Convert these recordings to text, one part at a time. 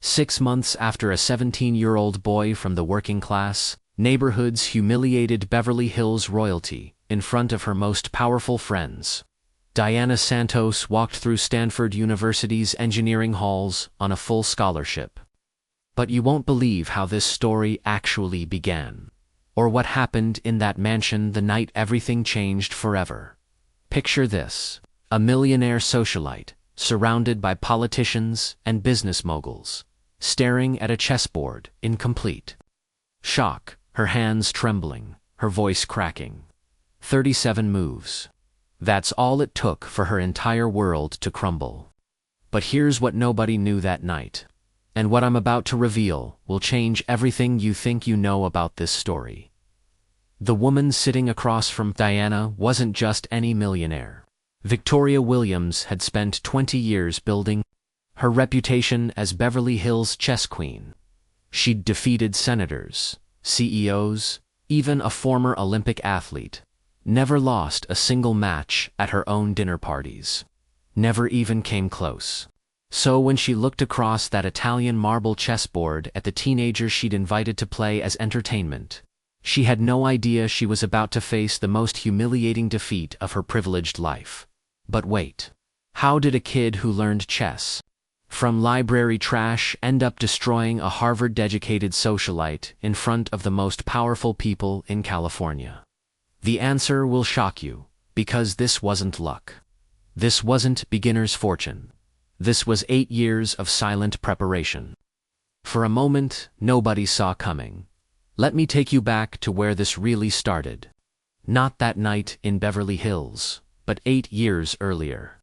6 months after a 17-year-old boy from the working class neighborhoods humiliated Beverly Hills royalty in front of her most powerful friends, Diana Santos walked through Stanford University's engineering halls on a full scholarship. But you won't believe how this story actually began, or what happened in that mansion the night everything changed forever. Picture this: a millionaire socialite, surrounded by politicians and business moguls, staring at a chessboard in complete shock, her hands trembling, her voice cracking. 37 moves. That's all it took for her entire world to crumble. But here's what nobody knew that night, and what I'm about to reveal will change everything you think you know about this story. The woman sitting across from Diana wasn't just any millionaire. Victoria Williams had spent 20 years building her reputation as Beverly Hills chess queen. She'd defeated senators, CEOs, even a former Olympic athlete. Never lost a single match at her own dinner parties. Never even came close. So when she looked across that Italian marble chessboard at the teenagers she'd invited to play as entertainment, she had no idea she was about to face the most humiliating defeat of her privileged life. But wait. How did a kid who learned chess from library trash end up destroying a Harvard-educated socialite in front of the most powerful people in California? The answer will shock you, because this wasn't luck. This wasn't beginner's fortune. This was 8 years of silent preparation. For a moment, nobody saw coming. Let me take you back to where this really started. Not that night in Beverly Hills, but 8 years earlier.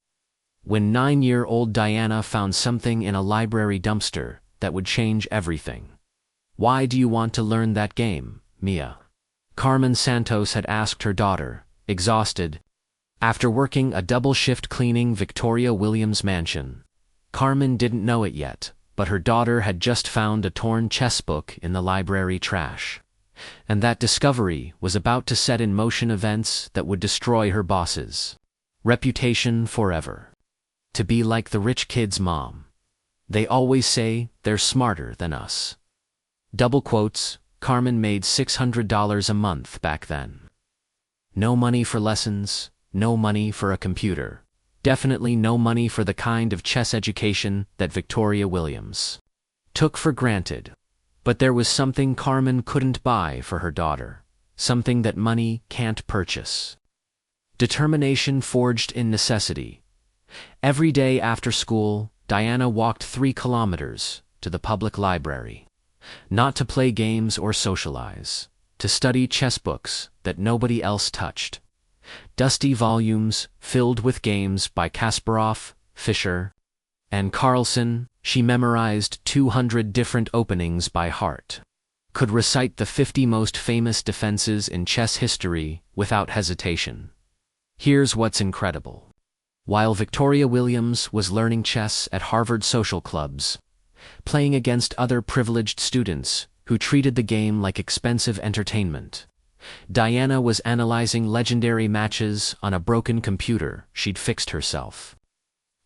When 9-year-old Diana found something in a library dumpster that would change everything. Why do you want to learn that game, Mia? Carmen Santos had asked her daughter, exhausted, after working a double shift cleaning Victoria Williams' mansion. Carmen didn't know it yet, but her daughter had just found a torn chess book in the library trash. And that discovery was about to set in motion events that would destroy her boss's reputation forever. To be like the rich kid's mom. They always say they're smarter than us. Double quotes. Carmen made $600 a month back then. No money for lessons, no money for a computer. Definitely no money for the kind of chess education that Victoria Williams took for granted. But there was something Carmen couldn't buy for her daughter. Something that money can't purchase. Determination forged in necessity. Every day after school, Diana walked 3 kilometers to the public library. Not to play games or socialize, to study chess books that nobody else touched. Dusty volumes filled with games by Kasparov, Fischer, and Carlsen. She memorized 200 different openings by heart. Could recite the 50 most famous defenses in chess history without hesitation. Here's what's incredible. While Victoria Williams was learning chess at Harvard social clubs, playing against other privileged students who treated the game like expensive entertainment, Diana was analyzing legendary matches on a broken computer she'd fixed herself.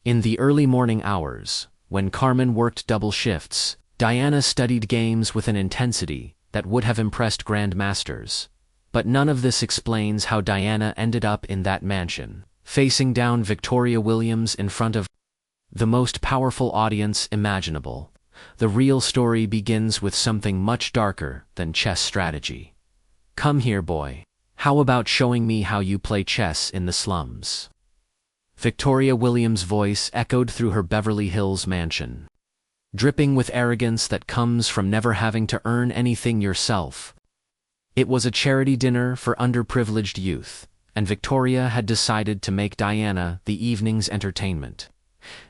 In the early morning hours, when Carmen worked double shifts, Diana studied games with an intensity that would have impressed grandmasters. But none of this explains how Diana ended up in that mansion, facing down Victoria Williams in front of the most powerful audience imaginable. The real story begins with something much darker than chess strategy. Come here, boy. How about showing me how you play chess in the slums? Victoria Williams' voice echoed through her Beverly Hills mansion, dripping with arrogance that comes from never having to earn anything yourself. It was a charity dinner for underprivileged youth, and Victoria had decided to make Diana the evening's entertainment.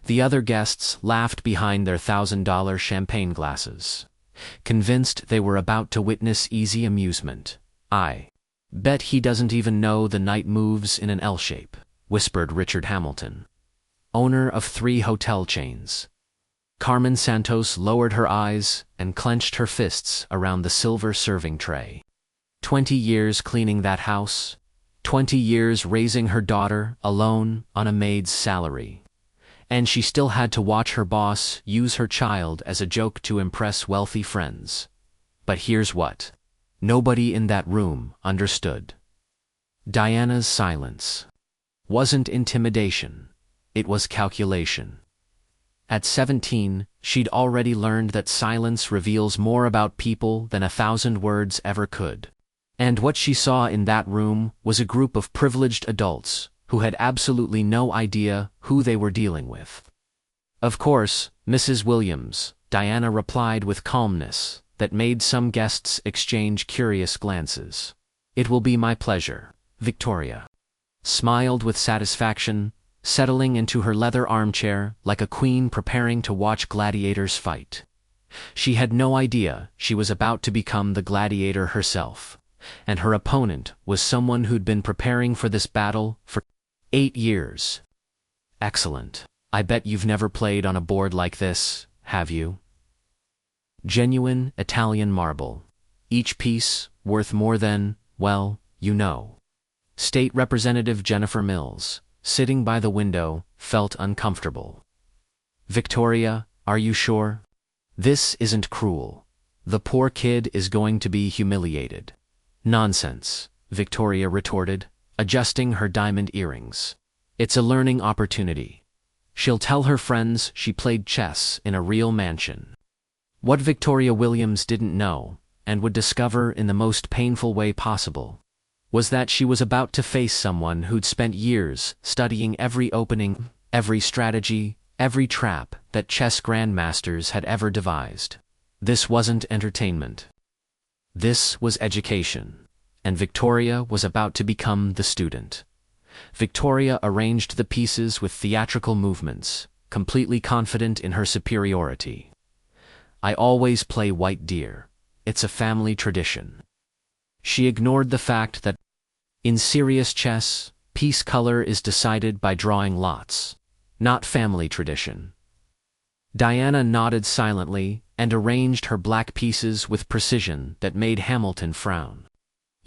The other guests laughed behind their $1,000 champagne glasses, convinced they were about to witness easy amusement. "I bet he doesn't even know the knight moves in an L shape," whispered Richard Hamilton, owner of 3 hotel chains. Carmen Santos lowered her eyes and clenched her fists around the silver serving tray. 20 years cleaning that house, 20 years raising her daughter alone on a maid's salary. And she still had to watch her boss use her child as a joke to impress wealthy friends. But here's what nobody in that room understood. Diana's silence wasn't intimidation, it was calculation. At 17, she'd already learned that silence reveals more about people than 1,000 words ever could. And what she saw in that room was a group of privileged adults who had absolutely no idea who they were dealing with. "Of course, Mrs. Williams," Diana replied with calmness that made some guests exchange curious glances. "It will be my pleasure." Victoria smiled with satisfaction, settling into her leather armchair like a queen preparing to watch gladiators fight. She had no idea she was about to become the gladiator herself, and her opponent was someone who'd been preparing for this battle for 8 years. "Excellent. I bet you've never played on a board like this, have you? Genuine Italian marble. Each piece worth more than, well, you know." State Representative Jennifer Mills, sitting by the window, felt uncomfortable. "Victoria, are you sure? This isn't cruel. The poor kid is going to be humiliated." "Nonsense," Victoria retorted, adjusting her diamond earrings. "It's a learning opportunity. She'll tell her friends she played chess in a real mansion." What Victoria Williams didn't know, and would discover in the most painful way possible, was that she was about to face someone who'd spent years studying every opening, every strategy, every trap that chess grandmasters had ever devised. This wasn't entertainment. This was education. And Victoria was about to become the student. Victoria arranged the pieces with theatrical movements, completely confident in her superiority. "I always play white deer. It's a family tradition." She ignored the fact that, in serious chess, piece color is decided by drawing lots, not family tradition. Diana nodded silently and arranged her black pieces with precision that made Hamilton frown.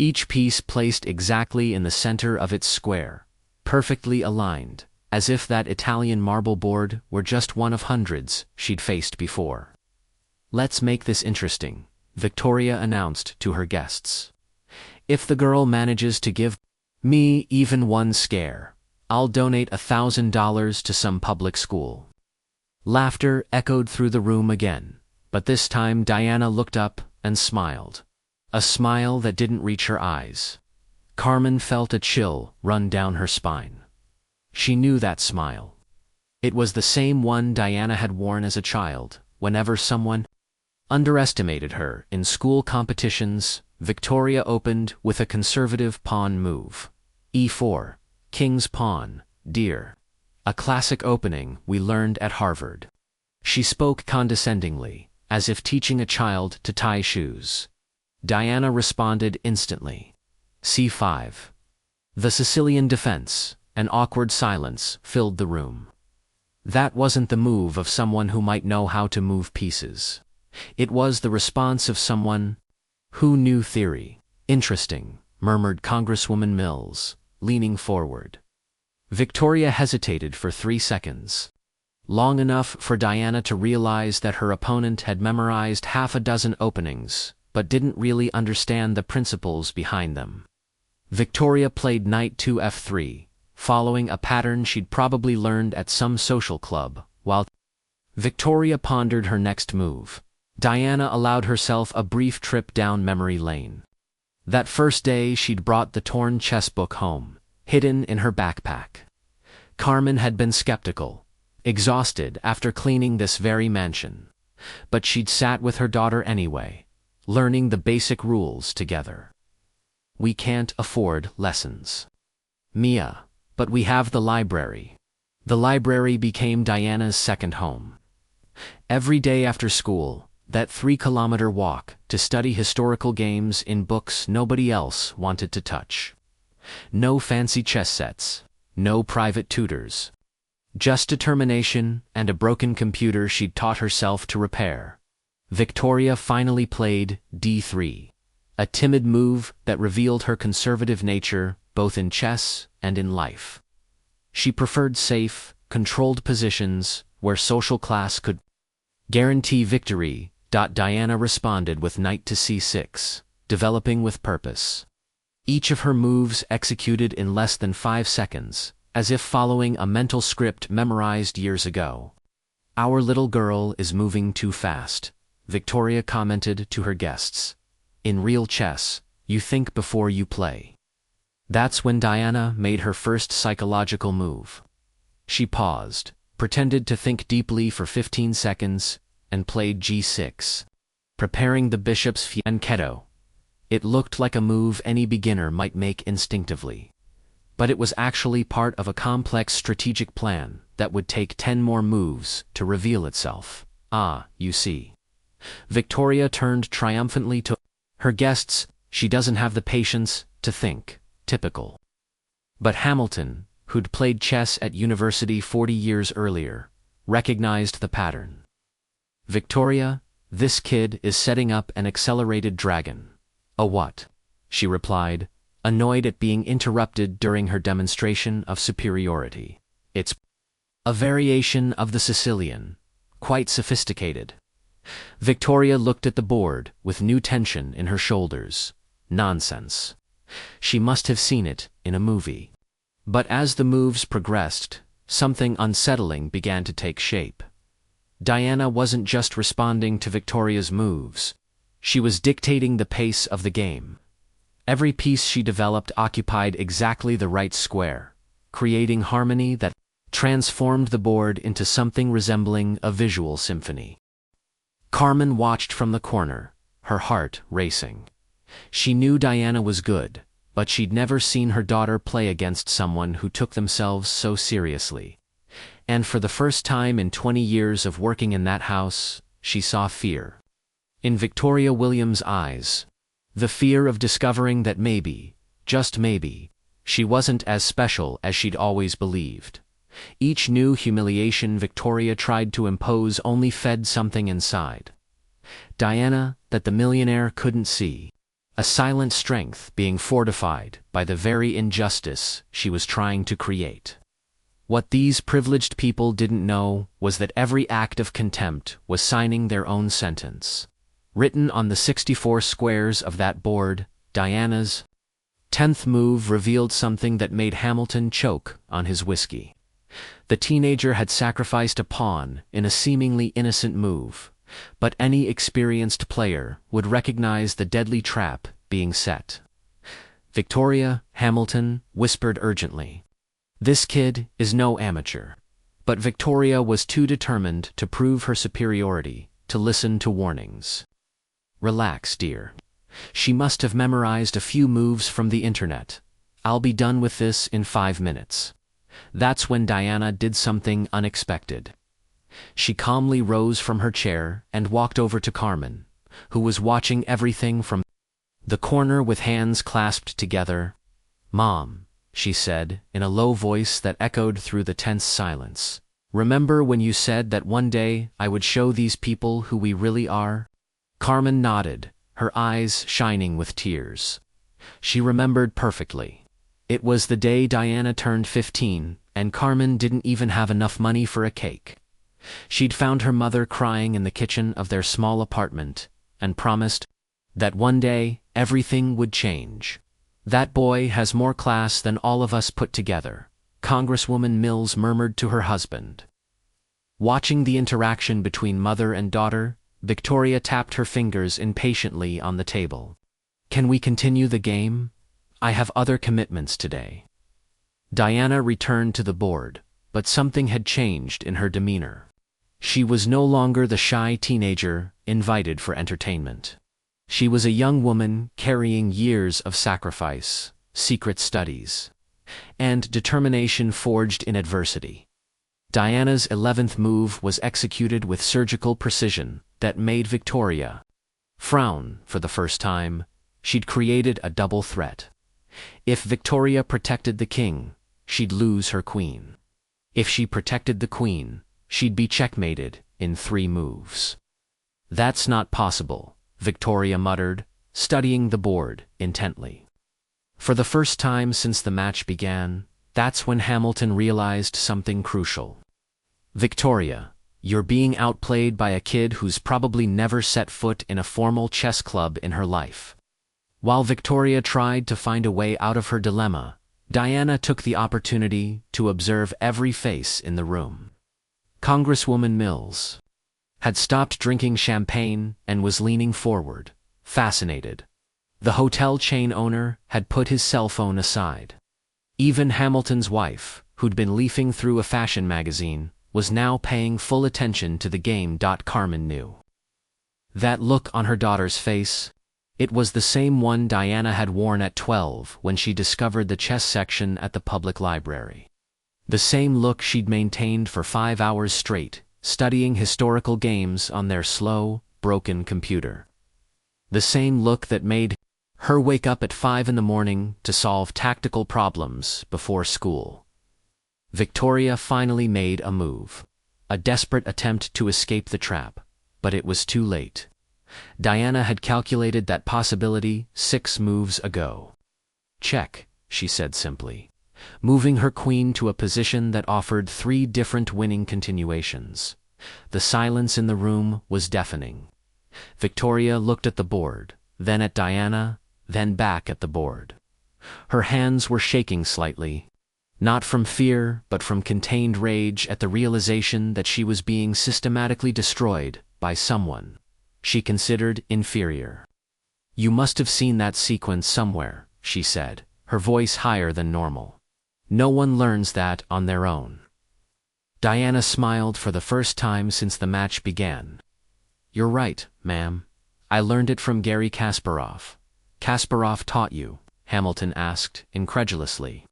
Each piece placed exactly in the center of its square, perfectly aligned, as if that Italian marble board were just one of hundreds she'd faced before. "Let's make this interesting," Victoria announced to her guests. "If the girl manages to give me even one scare, I'll donate $1,000 to some public school." Laughter echoed through the room again, but this time Diana looked up and smiled. A smile that didn't reach her eyes. Carmen felt a chill run down her spine. She knew that smile. It was the same one Diana had worn as a child, whenever someone underestimated her in school competitions. Victoria opened with a conservative pawn move. E4, King's Pawn, Dear. A classic opening we learned at Harvard. She spoke condescendingly, as if teaching a child to tie shoes. Diana responded instantly. C5. The Sicilian defense. An awkward silence filled the room. That wasn't the move of someone who might know how to move pieces. It was the response of someone who knew theory. "Interesting," murmured Congresswoman Mills, leaning forward. Victoria hesitated for 3 seconds. Long enough for Diana to realize that her opponent had memorized half a dozen openings, but didn't really understand the principles behind them. Victoria played knight to f3, following a pattern she'd probably learned at some social club, while Victoria pondered her next move. Diana allowed herself a brief trip down memory lane. That first day she'd brought the torn chess book home, hidden in her backpack. Carmen had been skeptical, exhausted after cleaning this very mansion, but she'd sat with her daughter anyway, learning the basic rules together. "We can't afford lessons, Mia, but we have the library." The library became Diana's second home. Every day after school, that 3-kilometer walk to study historical games in books nobody else wanted to touch. No fancy chess sets, no private tutors. Just determination and a broken computer she'd taught herself to repair. Victoria finally played d3, a timid move that revealed her conservative nature both in chess and in life. She preferred safe, controlled positions where social class could guarantee victory. Diana responded with knight to c6, developing with purpose. Each of her moves executed in less than 5 seconds, as if following a mental script memorized years ago. "Our little girl is moving too fast," Victoria commented to her guests. "In real chess, you think before you play." That's when Diana made her first psychological move. She paused, pretended to think deeply for 15 seconds, and played g6, preparing the bishop's fianchetto. It looked like a move any beginner might make instinctively. But it was actually part of a complex strategic plan that would take 10 more moves to reveal itself. "Ah, you see." Victoria turned triumphantly to her guests. "She doesn't have the patience to think." Typical. But Hamilton, who'd played chess at university 40 years earlier, recognized the pattern. "Victoria, this kid is setting up an accelerated dragon." "A what?" she replied, annoyed at being interrupted during her demonstration of superiority. "It's a variation of the Sicilian, quite sophisticated." Victoria looked at the board with new tension in her shoulders. Nonsense. She must have seen it in a movie. But as the moves progressed, something unsettling began to take shape. Diana wasn't just responding to Victoria's moves. She was dictating the pace of the game. Every piece she developed occupied exactly the right square, creating harmony that transformed the board into something resembling a visual symphony. Carmen watched from the corner, her heart racing. She knew Diana was good, but she'd never seen her daughter play against someone who took themselves so seriously. And for the first time in 20 years of working in that house, she saw fear. In Victoria Williams' eyes, the fear of discovering that maybe, just maybe, she wasn't as special as she'd always believed. Each new humiliation Victoria tried to impose only fed something inside Diana that the millionaire couldn't see. A silent strength being fortified by the very injustice she was trying to create. What these privileged people didn't know was that every act of contempt was signing their own sentence. Written on the 64 squares of that board, Diana's 10th move revealed something that made Hamilton choke on his whiskey. The teenager had sacrificed a pawn in a seemingly innocent move, but any experienced player would recognize the deadly trap being set. "Victoria," Hamilton whispered urgently. "This kid is no amateur." But Victoria was too determined to prove her superiority to listen to warnings. "Relax, dear. She must have memorized a few moves from the internet. I'll be done with this in 5 minutes." That's when Diana did something unexpected. She calmly rose from her chair and walked over to Carmen, who was watching everything from the corner with hands clasped together. "Mom," she said, in a low voice that echoed through the tense silence, "remember when you said that one day I would show these people who we really are?" Carmen nodded, her eyes shining with tears. She remembered perfectly. It was the day Diana turned 15, and Carmen didn't even have enough money for a cake. She'd found her mother crying in the kitchen of their small apartment, and promised that one day everything would change. "That boy has more class than all of us put together," Congresswoman Mills murmured to her husband. Watching the interaction between mother and daughter, Victoria tapped her fingers impatiently on the table. "Can we continue the game? I have other commitments today." Diana returned to the board, but something had changed in her demeanor. She was no longer the shy teenager invited for entertainment. She was a young woman carrying years of sacrifice, secret studies, and determination forged in adversity. Diana's 11th move was executed with surgical precision that made Victoria frown for the first time. She'd created a double threat. If Victoria protected the king, she'd lose her queen. If she protected the queen, she'd be checkmated in 3 moves. "That's not possible," Victoria muttered, studying the board intently. For the first time since the match began, That's when Hamilton realized something crucial. Victoria, you're being outplayed by a kid who's probably never set foot in a formal chess club in her life. While Victoria tried to find a way out of her dilemma, Diana took the opportunity to observe every face in the room. Congresswoman Mills had stopped drinking champagne and was leaning forward, fascinated. The hotel chain owner had put his cell phone aside. Even Hamilton's wife, who'd been leafing through a fashion magazine, was now paying full attention to the game. Carmen knew that look on her daughter's face. It was the same one Diana had worn at 12 when she discovered the chess section at the public library. The same look she'd maintained for 5 hours straight, studying historical games on their slow, broken computer. The same look that made her wake up at 5 in the morning to solve tactical problems before school. Victoria finally made a move, a desperate attempt to escape the trap, but it was too late. Diana had calculated that possibility 6 moves ago. Check, she said simply, moving her queen to a position that offered 3 different winning continuations. The silence in the room was deafening. Victoria looked at the board, then at Diana, then back at the board. Her hands were shaking slightly, not from fear but from contained rage at the realization that she was being systematically destroyed by someone she considered inferior. You must have seen that sequence somewhere, she said, her voice higher than normal. No one learns that on their own. Diana smiled for the first time since the match began. You're right, ma'am. I learned it from Garry Kasparov. Kasparov taught you? Hamilton asked, incredulously.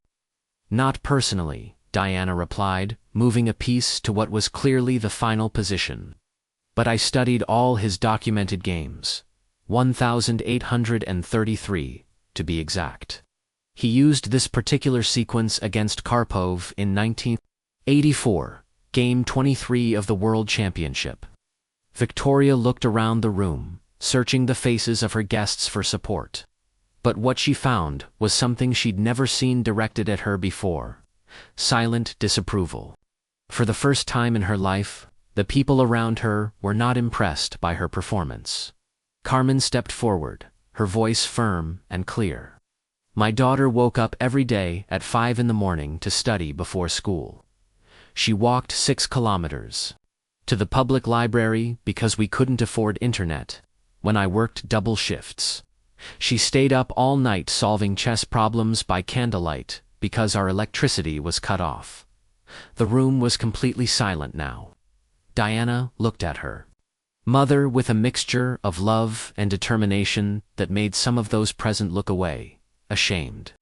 Not personally, Diana replied, moving a piece to what was clearly the final position. But I studied all his documented games, 1,833, to be exact. He used this particular sequence against Karpov in 1984, Game 23 of the World Championship. Victoria looked around the room, searching the faces of her guests for support. But what she found was something she'd never seen directed at her before: silent disapproval. For the first time in her life, the people around her were not impressed by her performance. Carmen stepped forward, her voice firm and clear. My daughter woke up every day at 5 in the morning to study before school. She walked 6 kilometers to the public library because we couldn't afford internet when I worked double shifts. She stayed up all night solving chess problems by candlelight because our electricity was cut off. The room was completely silent now. Diana looked at her mother with a mixture of love and determination that made some of those present look away, ashamed.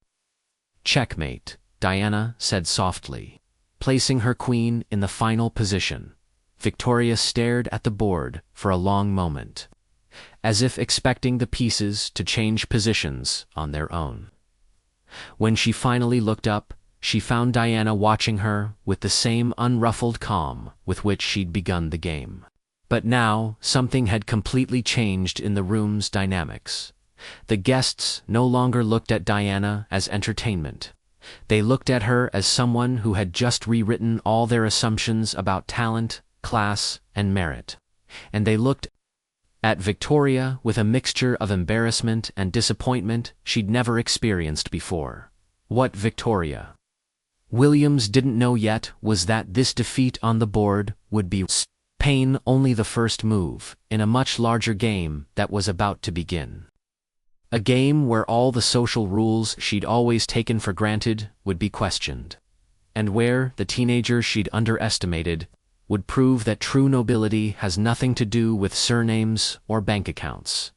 Checkmate, Diana said softly, placing her queen in the final position. Victoria stared at the board for a long moment, as if expecting the pieces to change positions on their own. When she finally looked up, she found Diana watching her with the same unruffled calm with which she'd begun the game. But now, something had completely changed in the room's dynamics. The guests no longer looked at Diana as entertainment. They looked at her as someone who had just rewritten all their assumptions about talent, class, and merit. And they looked at Victoria with a mixture of embarrassment and disappointment she'd never experienced before. What Victoria Williams didn't know yet was that this defeat on the board would be pain only the first move in a much larger game that was about to begin. A game where all the social rules she'd always taken for granted would be questioned, and where the teenager she'd underestimated would prove that true nobility has nothing to do with surnames or bank accounts.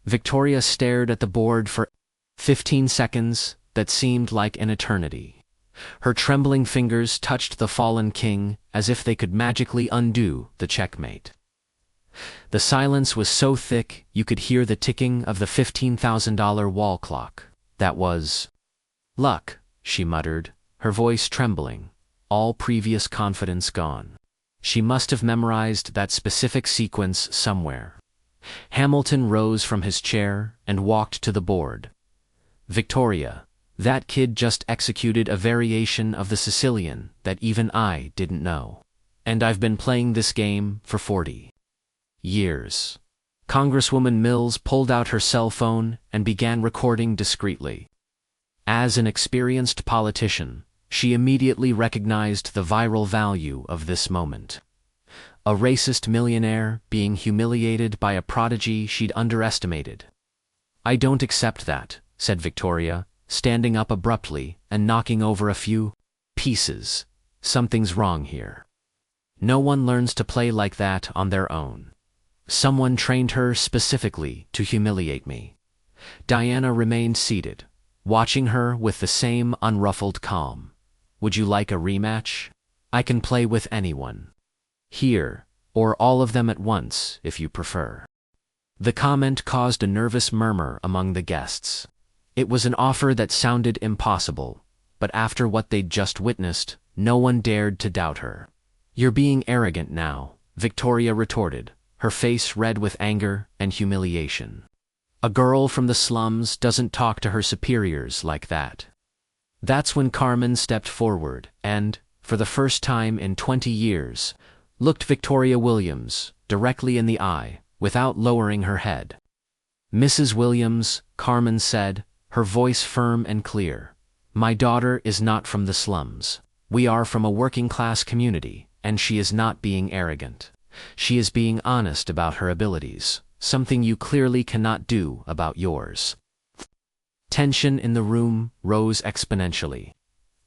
Victoria stared at the board for 15 seconds that seemed like an eternity. Her trembling fingers touched the fallen king as if they could magically undo the checkmate. The silence was so thick you could hear the ticking of the $15,000 wall clock. That was luck, she muttered, her voice trembling, all previous confidence gone. She must have memorized that specific sequence somewhere. Hamilton rose from his chair and walked to the board. Victoria, That kid just executed a variation of the Sicilian that even I didn't know. And I've been playing this game for 40 years. Congresswoman Mills pulled out her cell phone and began recording discreetly. As an experienced politician, she immediately recognized the viral value of this moment. A racist millionaire being humiliated by a prodigy she'd underestimated. "I don't accept that," said Victoria, standing up abruptly and knocking over a few pieces. "Something's wrong here. No one learns to play like that on their own. Someone trained her specifically to humiliate me." Diana remained seated, watching her with the same unruffled calm. "Would you like a rematch? I can play with anyone here, or all of them at once, if you prefer." The comment caused a nervous murmur among the guests. It was an offer that sounded impossible, but after what they'd just witnessed, no one dared to doubt her. "You're being arrogant now," Victoria retorted, her face red with anger and humiliation. "A girl from the slums doesn't talk to her superiors like that." That's when Carmen stepped forward and, for the first time in 20 years, looked Victoria Williams directly in the eye without lowering her head. "Mrs. Williams," Carmen said, her voice firm and clear, "my daughter is not from the slums. We are from a working-class community, and she is not being arrogant. She is being honest about her abilities, something you clearly cannot do about yours." Tension in the room rose exponentially.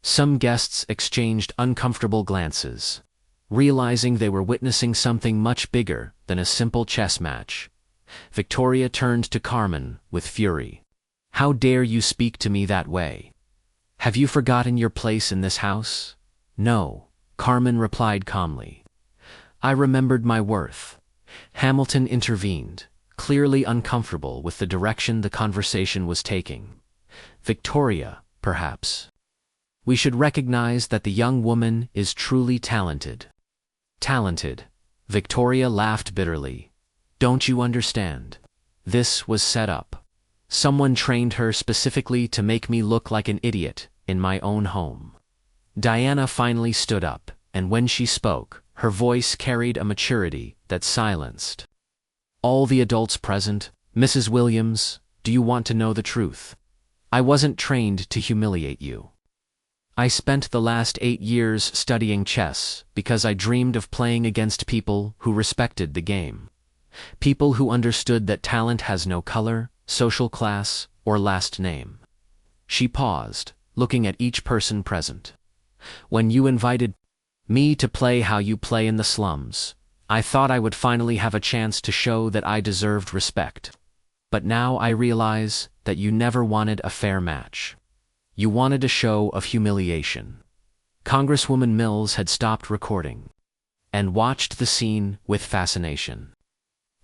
Some guests exchanged uncomfortable glances, realizing they were witnessing something much bigger than a simple chess match. Victoria turned to Carmen with fury. "How dare you speak to me that way? Have you forgotten your place in this house?" "No," Carmen replied calmly. "I remembered my worth." Hamilton intervened, clearly uncomfortable with the direction the conversation was taking. "Victoria, perhaps. We should recognize that the young woman is truly talented." "Talented?" Victoria laughed bitterly. "Don't you understand? This was set up. Someone trained her specifically to make me look like an idiot in my own home." Diana finally stood up, and when she spoke, her voice carried a maturity that silenced all the adults present. "Mrs. Williams, do you want to know the truth? I wasn't trained to humiliate you. I spent the last 8 years studying chess because I dreamed of playing against people who respected the game. People who understood that talent has no color, social class, or last name." She paused, looking at each person present. "When you invited me to play how you play in the slums, I thought I would finally have a chance to show that I deserved respect. But now I realize that you never wanted a fair match. You wanted a show of humiliation." Congresswoman Mills had stopped recording and watched the scene with fascination.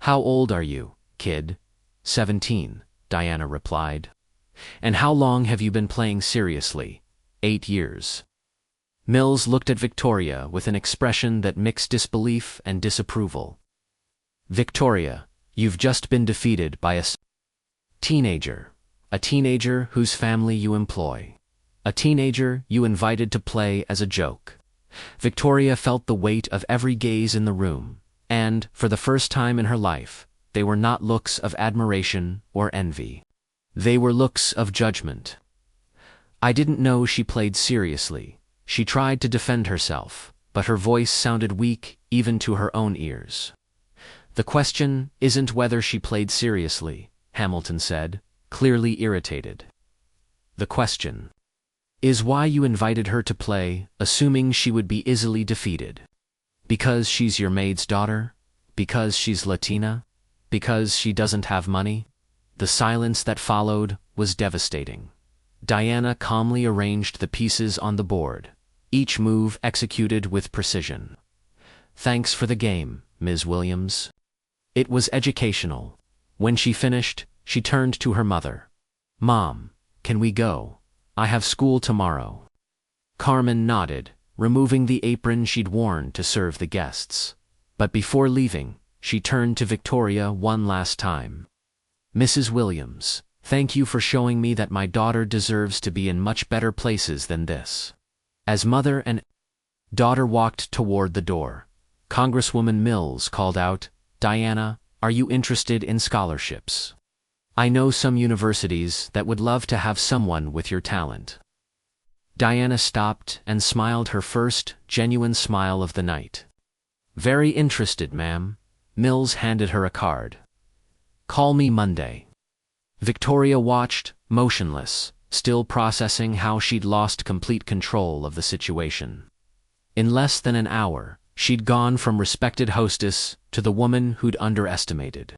"How old are you, kid?" 17, Diana replied. "And how long have you been playing seriously?" 8 years. Mills looked at Victoria with an expression that mixed disbelief and disapproval. "Victoria, you've just been defeated by a teenager whose family you employ, a teenager you invited to play as a joke." Victoria felt the weight of every gaze in the room, and, for the first time in her life, they were not looks of admiration or envy. They were looks of judgment. "I didn't know she played seriously." She tried to defend herself, but her voice sounded weak even to her own ears. "The question isn't whether she played seriously," Hamilton said, clearly irritated. "The question is why you invited her to play, assuming she would be easily defeated. Because she's your maid's daughter? Because she's Latina? Because she doesn't have money?" The silence that followed was devastating. Diana calmly arranged the pieces on the board, each move executed with precision. "Thanks for the game, Ms. Williams. It was educational." When she finished, she turned to her mother. "Mom, can we go? I have school tomorrow." Carmen nodded, removing the apron she'd worn to serve the guests. But before leaving, she turned to Victoria one last time. "Mrs. Williams, Thank you for showing me that my daughter deserves to be in much better places than this." As mother and daughter walked toward the door, Congresswoman Mills called out, "Diana, are you interested in scholarships? I know some universities that would love to have someone with your talent." Diana stopped and smiled her first genuine smile of the night. "Very interested, ma'am." Mills handed her a card. "Call me Monday." Victoria watched, motionless, still processing how she'd lost complete control of the situation. In less than an hour, she'd gone from respected hostess to the woman who'd underestimated.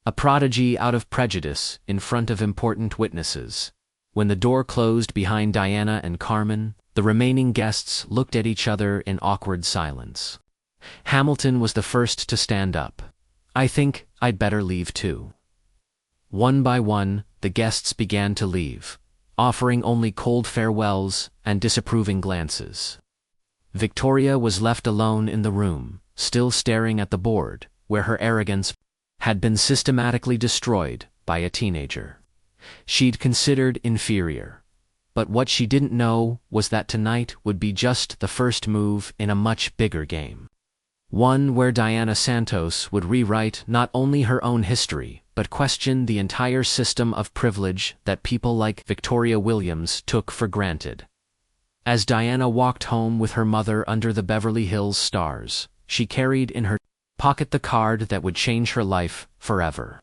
A prodigy out of prejudice in front of important witnesses. When the door closed behind Diana and Carmen, the remaining guests looked at each other in awkward silence. Hamilton was the first to stand up. "I think I'd better leave too." One by one, the guests began to leave, offering only cold farewells and disapproving glances. Victoria was left alone in the room, still staring at the board, where her arrogance had been systematically destroyed by a teenager she'd considered inferior. But what she didn't know was that tonight would be just the first move in a much bigger game. One where Diana Santos would rewrite not only her own history, but question the entire system of privilege that people like Victoria Williams took for granted. As Diana walked home with her mother under the Beverly Hills stars, she carried in her pocket the card that would change her life forever.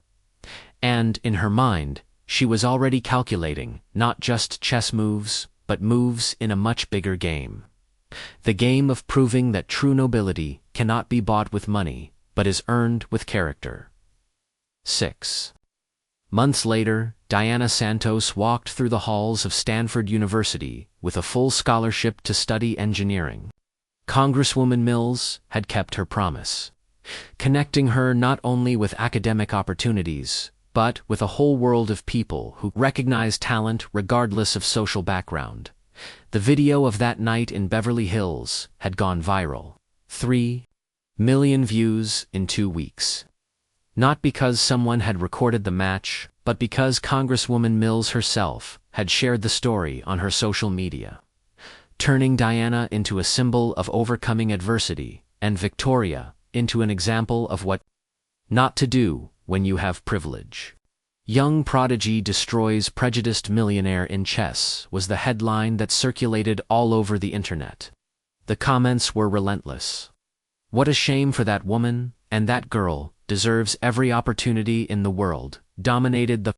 And, in her mind, she was already calculating not just chess moves, but moves in a much bigger game. The game of proving that true nobility cannot be bought with money, but is earned with character. 6 months later, Diana Santos walked through the halls of Stanford University with a full scholarship to study engineering. Congresswoman Mills had kept her promise, connecting her not only with academic opportunities, but with a whole world of people who recognize talent regardless of social background. The video of that night in Beverly Hills had gone viral. 3 million views in 2 weeks. Not because someone had recorded the match, but because Congresswoman Mills herself had shared the story on her social media, turning Diana into a symbol of overcoming adversity, and Victoria into an example of what not to do when you have privilege. "Young prodigy destroys prejudiced millionaire in chess" was the headline that circulated all over the internet. The comments were relentless. "What a shame for that woman, and that girl deserves every opportunity in the world," dominated the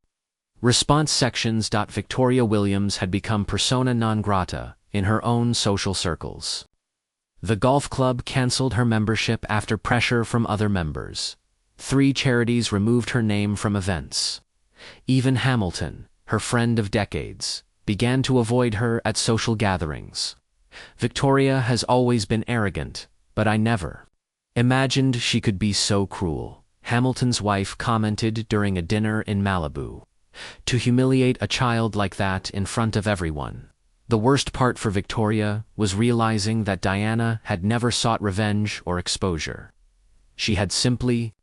response sections. Victoria Williams had become persona non grata in her own social circles. The golf club canceled her membership after pressure from other members. 3 charities removed her name from events. Even Hamilton, her friend of decades, began to avoid her at social gatherings. "Victoria has always been arrogant, but I never imagined she could be so cruel," Hamilton's wife commented during a dinner in Malibu. "To humiliate a child like that in front of everyone." The worst part for Victoria was realizing that Diana had never sought revenge or exposure. She had simply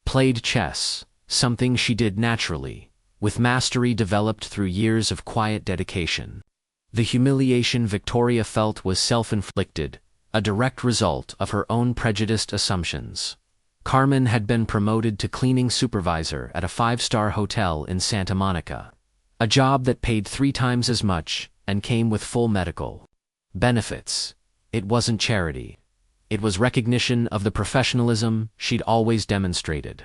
played chess, something she did naturally, with mastery developed through years of quiet dedication. The humiliation Victoria felt was self-inflicted, a direct result of her own prejudiced assumptions. Carmen had been promoted to cleaning supervisor at a 5-star hotel in Santa Monica, a job that paid 3 times as much and came with full medical benefits. It wasn't charity. It was recognition of the professionalism she'd always demonstrated.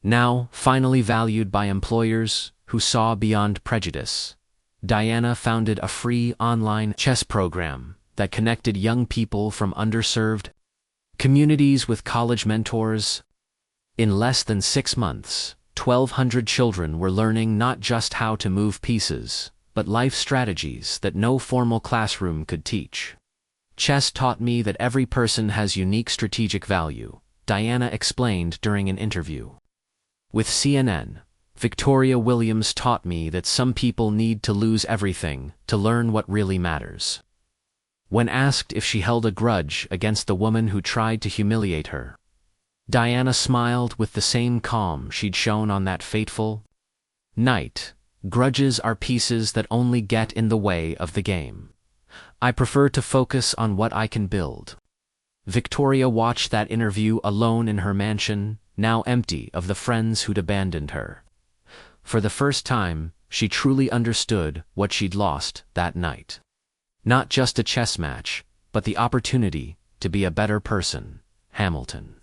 Now, finally valued by employers who saw beyond prejudice, Diana founded a free online chess program that connected young people from underserved communities with college mentors. In less than 6 months, 1,200 children were learning not just how to move pieces, but life strategies that no formal classroom could teach. "Chess taught me that every person has unique strategic value," Diana explained during an interview with CNN. "Victoria Williams taught me that some people need to lose everything to learn what really matters." When asked if she held a grudge against the woman who tried to humiliate her, Diana smiled with the same calm she'd shown on that fateful night. Grudges are pieces that only get in the way of the game. I prefer to focus on what I can build. Victoria watched that interview alone in her mansion, now empty of the friends who'd abandoned her. For the first time, she truly understood what she'd lost that night. Not just a chess match, but the opportunity to be a better person. Hamilton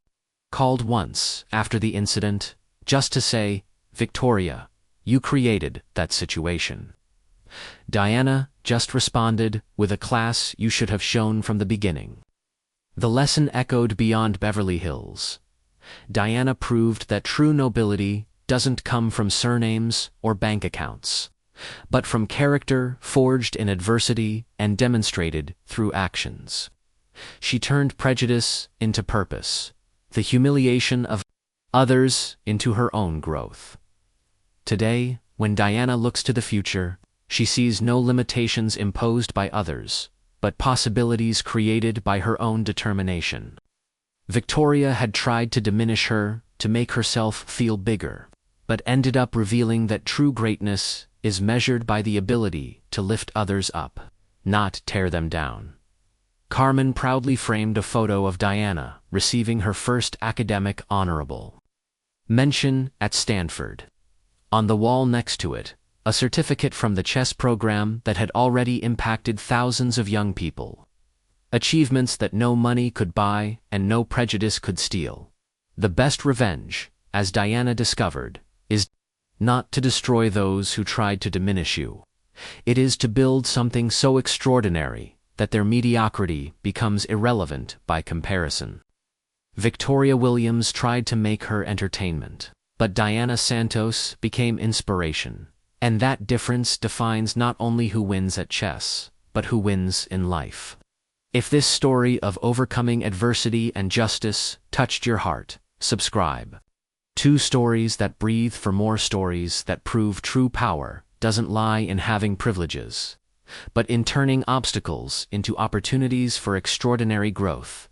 called once after the incident, just to say, "Victoria, you created that situation." Diana just responded with a class you should have shown from the beginning. The lesson echoed beyond Beverly Hills. Diana proved that true nobility doesn't come from surnames or bank accounts, but from character forged in adversity and demonstrated through actions. She turned prejudice into purpose, the humiliation of others into her own growth. Today, when Diana looks to the future, she sees no limitations imposed by others, but possibilities created by her own determination. Victoria had tried to diminish her, to make herself feel bigger, but ended up revealing that true greatness is measured by the ability to lift others up, not tear them down. Carmen proudly framed a photo of Diana receiving her first academic honorable mention at Stanford. On the wall next to it, a certificate from the chess program that had already impacted thousands of young people. Achievements that no money could buy and no prejudice could steal. The best revenge, as Diana discovered, is not to destroy those who tried to diminish you. It is to build something so extraordinary that their mediocrity becomes irrelevant by comparison. Victoria Williams tried to make her entertainment, but Diana Santos became inspiration. And that difference defines not only who wins at chess, but who wins in life. If this story of overcoming adversity and justice touched your heart, subscribe. 2 stories that breathe. For more stories that prove true power doesn't lie in having privileges, but in turning obstacles into opportunities for extraordinary growth.